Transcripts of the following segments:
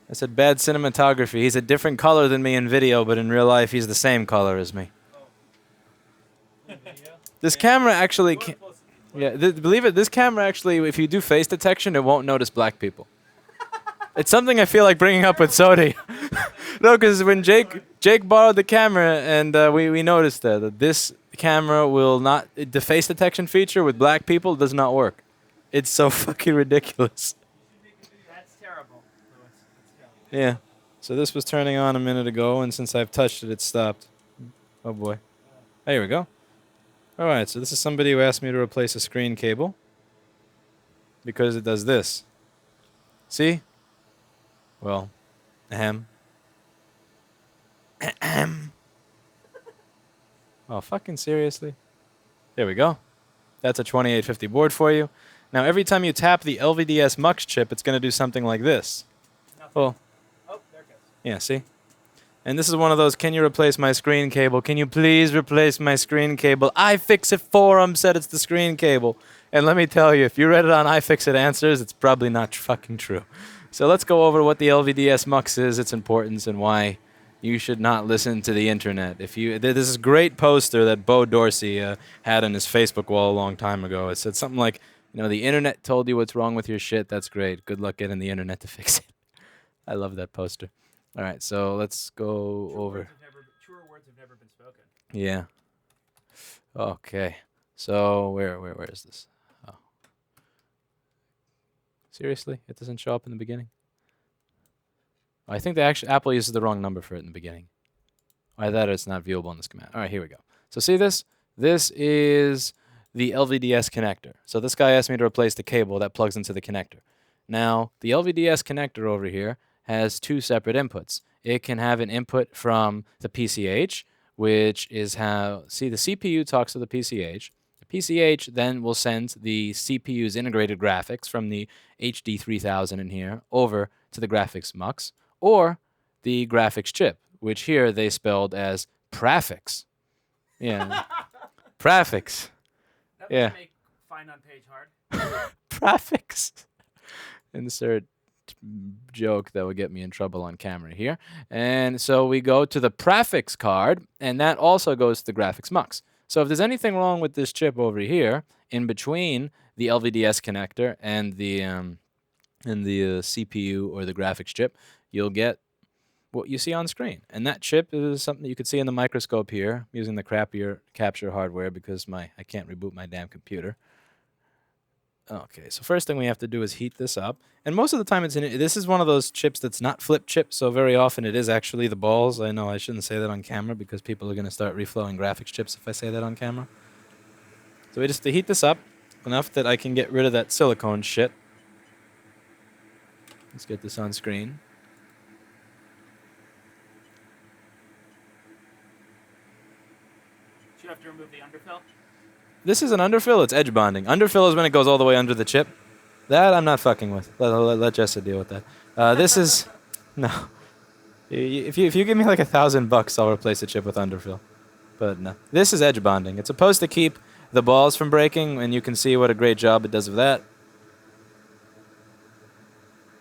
I said bad cinematography. He's a different color than me in video, but in real life, he's the same color as me. This camera actually... believe it, this camera actually, if you do face detection, it won't notice black people. It's something I feel like bringing up with Sodi. No, because when Jake borrowed the camera, and we noticed that this camera will not... The face detection feature with black people does not work. It's so fucking ridiculous. That's terrible, Louis. That's terrible. Yeah. So this was turning on a minute ago, and since I've touched it, it stopped. Oh boy. There we go. Alright, so this is somebody who asked me to replace a screen cable. Because it does this. See? Well, ahem. Ahem. Oh, fucking seriously? There we go. That's a 2850 board for you. Now, every time you tap the LVDS MUX chip, it's going to do something like this. Nothing. Well, oh, there it goes. Yeah, see? And this is one of those, can you replace my screen cable? Can you please replace my screen cable? iFixit forum said it's the screen cable. And let me tell you, if you read it on iFixit Answers, it's probably not fucking true. So let's go over what the LVDS MUX is, its importance, and why you should not listen to the internet. There's this great poster that Bo Dorsey had on his Facebook wall a long time ago. It said something like, you know, the internet told you what's wrong with your shit. That's great. Good luck getting the internet to fix it. I love that poster. All right, so let's go over. Truer words have never been spoken. Yeah. Okay. So where is this? Oh. Seriously, it doesn't show up in the beginning. I think Apple uses the wrong number for it in the beginning. Either that or it's not viewable in this command. All right, here we go. So see this? This is the LVDS connector. So this guy asked me to replace the cable that plugs into the connector. Now, the LVDS connector over here has two separate inputs. It can have an input from the PCH, which is how... See, the CPU talks to the PCH. The PCH then will send the CPU's integrated graphics from the HD 3000 in here over to the graphics MUX, or the graphics chip, which here they spelled as prefix. Yeah. Prefix. That Yeah. must make find on page hard. Prefix. Insert joke that would get me in trouble on camera here. And so we go to the prefix card, and that also goes to the graphics MUX. So if there's anything wrong with this chip over here, in between the LVDS connector and the CPU or the graphics chip, you'll get what you see on screen. And that chip is something that you could see in the microscope here, using the crappier capture hardware because I can't reboot my damn computer. Okay, so first thing we have to do is heat this up. And most of the time, this is one of those chips that's not flip chip, so very often it is actually the balls. I know I shouldn't say that on camera because people are going to start reflowing graphics chips if I say that on camera. So we just heat this up enough that I can get rid of that silicone shit. Let's get this on screen. Do you have to remove the underfill? This is an underfill. It's edge bonding. Underfill is when it goes all the way under the chip. That I'm not fucking with. Let Jessa deal with that. This is... No. If you give me like $1,000, I'll replace the chip with underfill. But no. This is edge bonding. It's supposed to keep the balls from breaking, and you can see what a great job it does of that.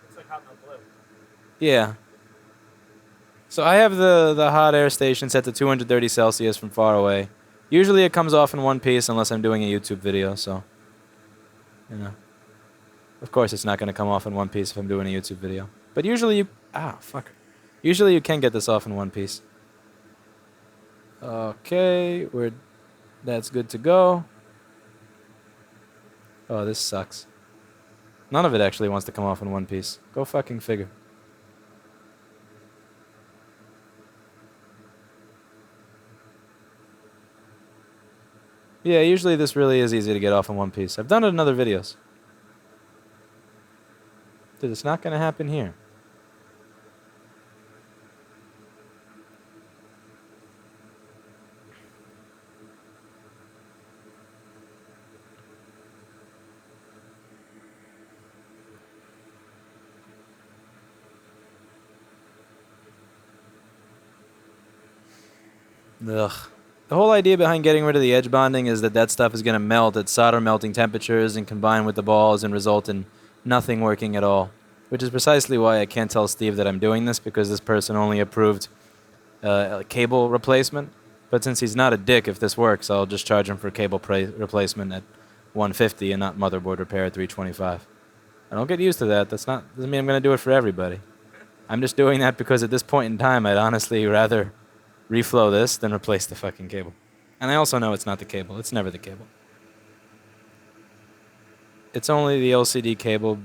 Looks like hot milk blue. Yeah. So I have the hot air station set to 230 Celsius from far away. Usually it comes off in one piece unless I'm doing a YouTube video, so, you know. Of course it's not going to come off in one piece if I'm doing a YouTube video. But usually Usually you can get this off in one piece. Okay, that's good to go. Oh, this sucks. None of it actually wants to come off in one piece. Go fucking figure. Yeah, usually this really is easy to get off in one piece. I've done it in other videos. Dude, it's not going to happen here. Ugh. The whole idea behind getting rid of the edge bonding is that stuff is going to melt at solder melting temperatures and combine with the balls and result in nothing working at all. which is precisely why I can't tell Steve that I'm doing this, because this person only approved a cable replacement. But since he's not a dick, if this works, I'll just charge him for cable replacement at $150 and not motherboard repair at $325. I don't get used to that. Doesn't mean I'm going to do it for everybody. I'm just doing that because at this point in time, I'd honestly rather reflow this than replace the fucking cable. And I also know it's not the cable. It's never the cable. It's only the LCD cable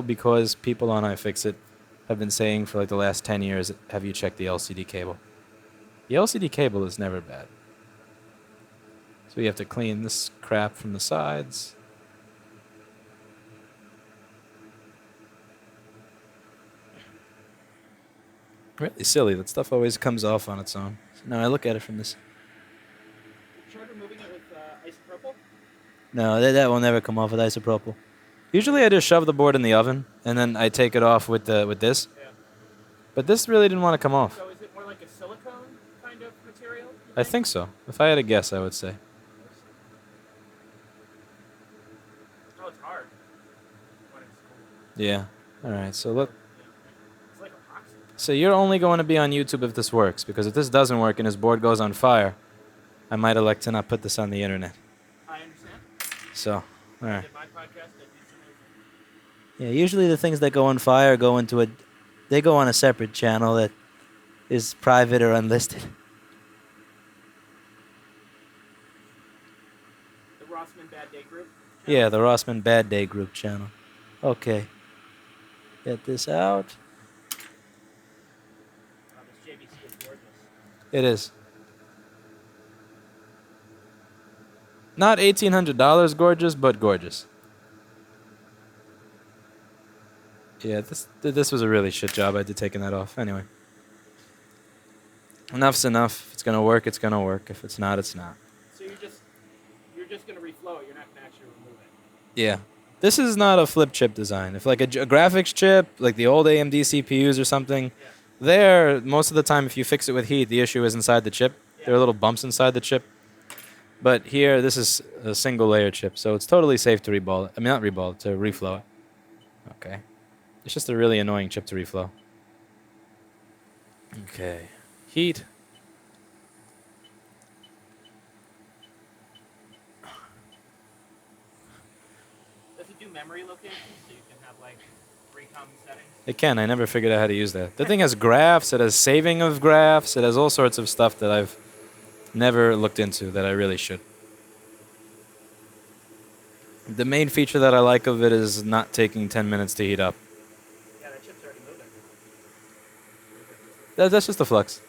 because people on iFixit have been saying for like the last 10 years, have you checked the LCD cable? The LCD cable is never bad. So you have to clean this crap from the sides. Really silly. That stuff always comes off on its own. So now I look at it from this. Try removing it with isopropyl? No, that will never come off with isopropyl. Usually I just shove the board in the oven and then I take it off with this. Yeah. But this really didn't want to come off. So is it more like a silicone kind of material? I think so. If I had to guess, I would say. Oh, it's hard. But it's cool. Yeah. All right. So look. It's like epoxy. So you're only going to be on YouTube if this works, because if this doesn't work and his board goes on fire, I might elect to not put this on the internet. I understand. So, all right. Did my podcast, that'd be amazing. Yeah, usually the things that go on fire go into they go on a separate channel that is private or unlisted. The Rossman Bad Day Group? Yeah, the Rossman Bad Day Group channel. Okay. Get this out. Oh, this JVC is gorgeous. It is. Not $1,800 gorgeous, but gorgeous. Yeah, this was a really shit job. I did taking that off. Anyway. Enough's enough. If it's going to work, it's going to work. If it's not, it's not. So you're just going to reflow it. You're not going to actually remove it. Yeah. This is not a flip chip design. If like a graphics chip, like the old AMD CPUs or something, there, most of the time if you fix it with heat, the issue is inside the chip. Yeah. There are little bumps inside the chip. But here, this is a single layer chip, so it's totally safe to reball it. I mean, not reball it, to reflow it. Okay. It's just a really annoying chip to reflow. Okay. Heat. Does it do memory locations so you can have like 3 common settings? It can. I never figured out how to use that. The thing has graphs. It has saving of graphs. It has all sorts of stuff that I've never looked into that I really should. The main feature that I like of it is not taking 10 minutes to heat up. Yeah, that chip's already moving. That's just the flux.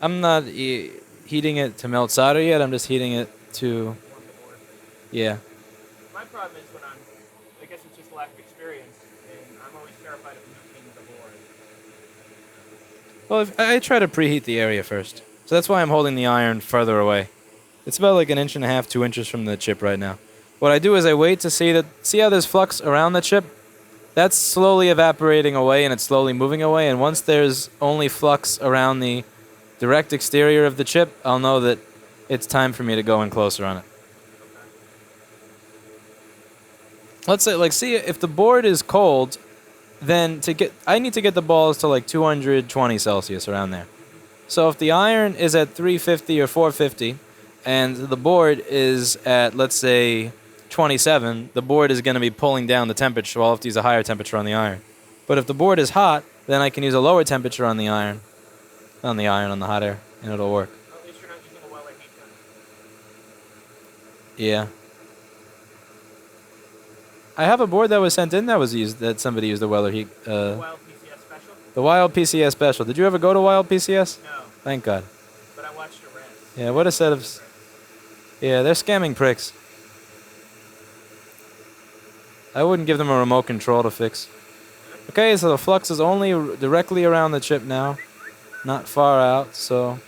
I'm not heating it to melt solder yet. I'm just heating it to... Warm the board. Yeah. My problem is when I guess it's just lack of experience, and I'm always terrified of nuking the board. Well, I try to preheat the area first. So that's why I'm holding the iron further away. It's about like 1.5 inches, 2 inches from the chip right now. What I do is I wait to see how there's flux around the chip? That's slowly evaporating away and it's slowly moving away. And once there's only flux around the direct exterior of the chip, I'll know that it's time for me to go in closer on it. Let's say, like, see, if the board is cold, then I need to get the balls to like 220 Celsius around there. So if the iron is at 350 or 450 and the board is at, let's say, 27, the board is going to be pulling down the temperature. So I'll have to use a higher temperature on the iron. But if the board is hot, then I can use a lower temperature on the iron. On the hot air, and it'll work. At least you're not using a Weller heat gun. Yeah. I have a board that was sent in that somebody used the Weller heat. Wild PCS special? The Wild PCS special. Did you ever go to Wild PCS? No, Thank God. but I watched a rest. Yeah, what a set of... Yeah, they're scamming pricks. I wouldn't give them a remote control to fix. Okay, so the flux is only directly around the chip now. Not far out, so...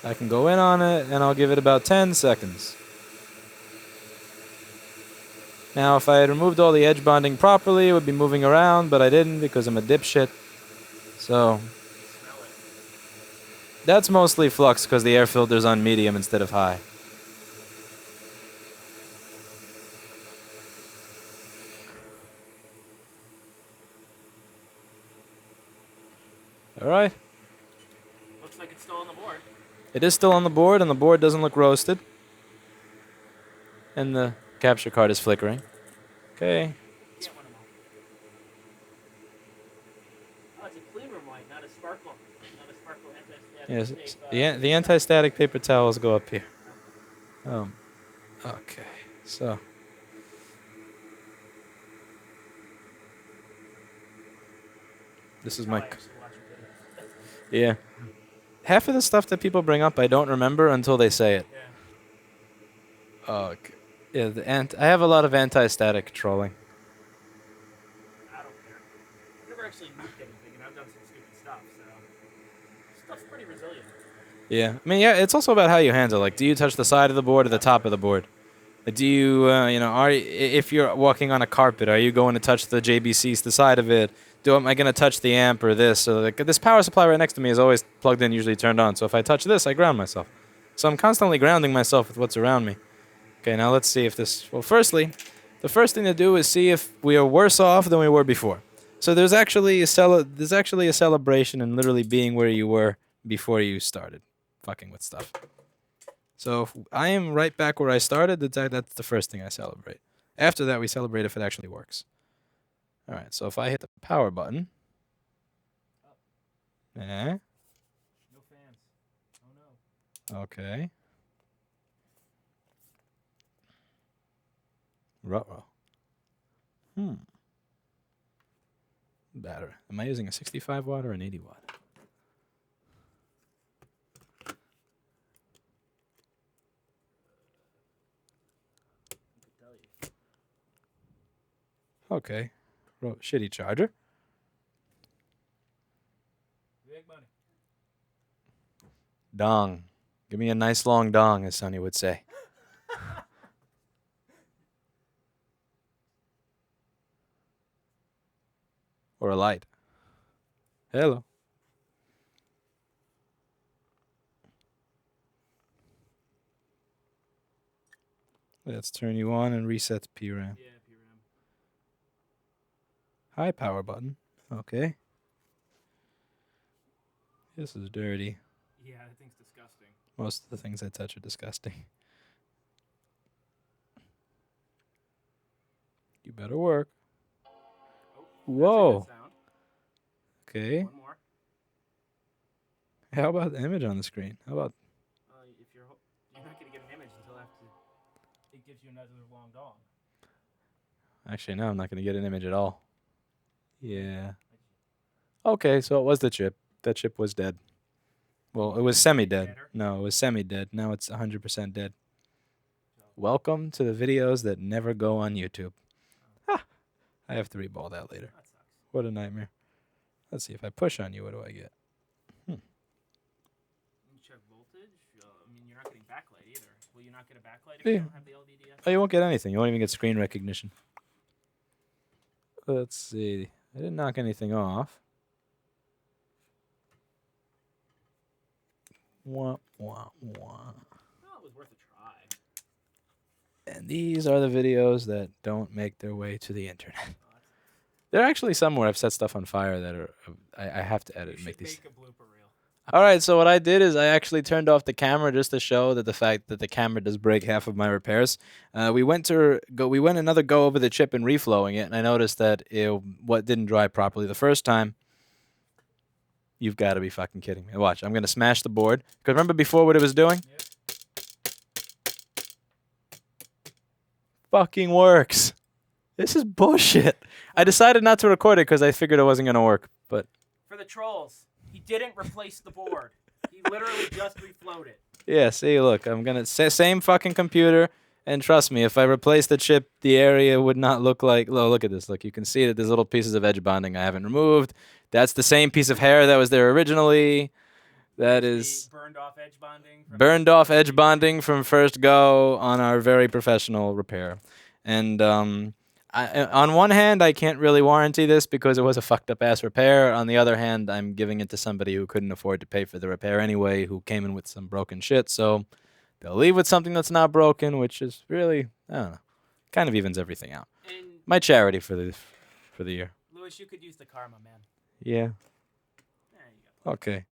I can go in on it, and I'll give it about 10 seconds. Now, if I had removed all the edge bonding properly, it would be moving around, but I didn't because I'm a dipshit. So... Smell it. That's mostly flux because the air filter's on medium instead of high. All right. Looks like it's still on the board. It is still on the board, and the board doesn't look roasted. And the capture card is flickering. Okay. Can't win them all. Oh, it's a clean room light, not a sparkle. Not a sparkle anti-static Yes. tape. The anti-static paper towels go up here. Okay. So. This is my. I actually watch videos. Yeah. Half of the stuff that people bring up, I don't remember until they say it. Yeah. Okay. Yeah. I have a lot of anti-static trolling. I don't care. I've never actually nuked anything, and I've done some stupid stuff, so stuff's pretty resilient. Yeah. I mean, yeah. It's also about how you handle. Like, do you touch the side of the board or the top of the board? Do you, if you're walking on a carpet, are you going to touch the JBCs, the side of it? Am I going to touch the amp or this? So like, this power supply right next to me is always plugged in, usually turned on. So if I touch this, I ground myself. So I'm constantly grounding myself with what's around me. Okay, now let's see if this... Well, firstly, the first thing to do is see if we are worse off than we were before. So there's actually a celebration in literally being where you were before you started fucking with stuff. So if I am right back where I started. That's the first thing I celebrate. After that, we celebrate if it actually works. All right, so if I hit the power button. No fans. Oh, no. Okay. Ruh-roh. Battery. Am I using a 65 watt or an 80 watt? Okay. Shitty charger. Big money. Dong. Give me a nice long dong, as Sonny would say. Or a light. Hello. Let's turn you on and reset the PRAM. Yeah, PRAM. High power button. Okay. This is dirty. Yeah, that thing's disgusting. Most of the things I touch are disgusting. You better work. Oh, Whoa. that's a good sound. Okay. One more. How about the image on the screen? How about... If you're not going to get an image until after it gives you another long dong. Actually, no, I'm not going to get an image at all. Yeah. Okay, so it was the chip. That chip was dead. Well, it was semi-dead. No, it was semi-dead. Now it's 100% dead. Welcome to the videos that never go on YouTube. Ha! I have to reball that later. That sucks. What a nightmare. Let's see, if I push on you, what do I get? You check voltage. I mean, you're not getting backlight either. Will you not get a backlight if you don't have the LVDS? Oh, you won't get anything. You won't even get screen recognition. Let's see. I didn't knock anything off. Wah, wah, wah. Well, it was worth a try. And these are the videos that don't make their way to the internet. There are actually some where I've set stuff on fire that are I have to edit and make these. Make a blooper reel. All right, so what I did is I actually turned off the camera just to show that the fact that the camera does break half of my repairs. We went another go over the chip and reflowing it, and I noticed that what didn't dry properly the first time. You've got to be fucking kidding me. Watch, I'm going to smash the board. Because remember before what it was doing? Yep. Fucking works. This is bullshit. I decided not to record it because I figured it wasn't going to work. But For the trolls, he didn't replace the board. He literally just reflowed it. yeah, see, look, I'm going to same fucking computer. And trust me, if I replace the chip, the area would not look like... Look at this. Look, you can see that there's little pieces of edge bonding I haven't removed. That's the same piece of hair that was there originally. That is... Burned off edge bonding. Burned off edge bonding from first go on our very professional repair. And on one hand, I can't really warranty this because it was a fucked up ass repair. On the other hand, I'm giving it to somebody who couldn't afford to pay for the repair anyway, who came in with some broken shit. So they'll leave with something that's not broken, which is really, I don't know, kind of evens everything out. And My charity for the year. Louis, you could use the karma, man. Yeah. There you go. Okay.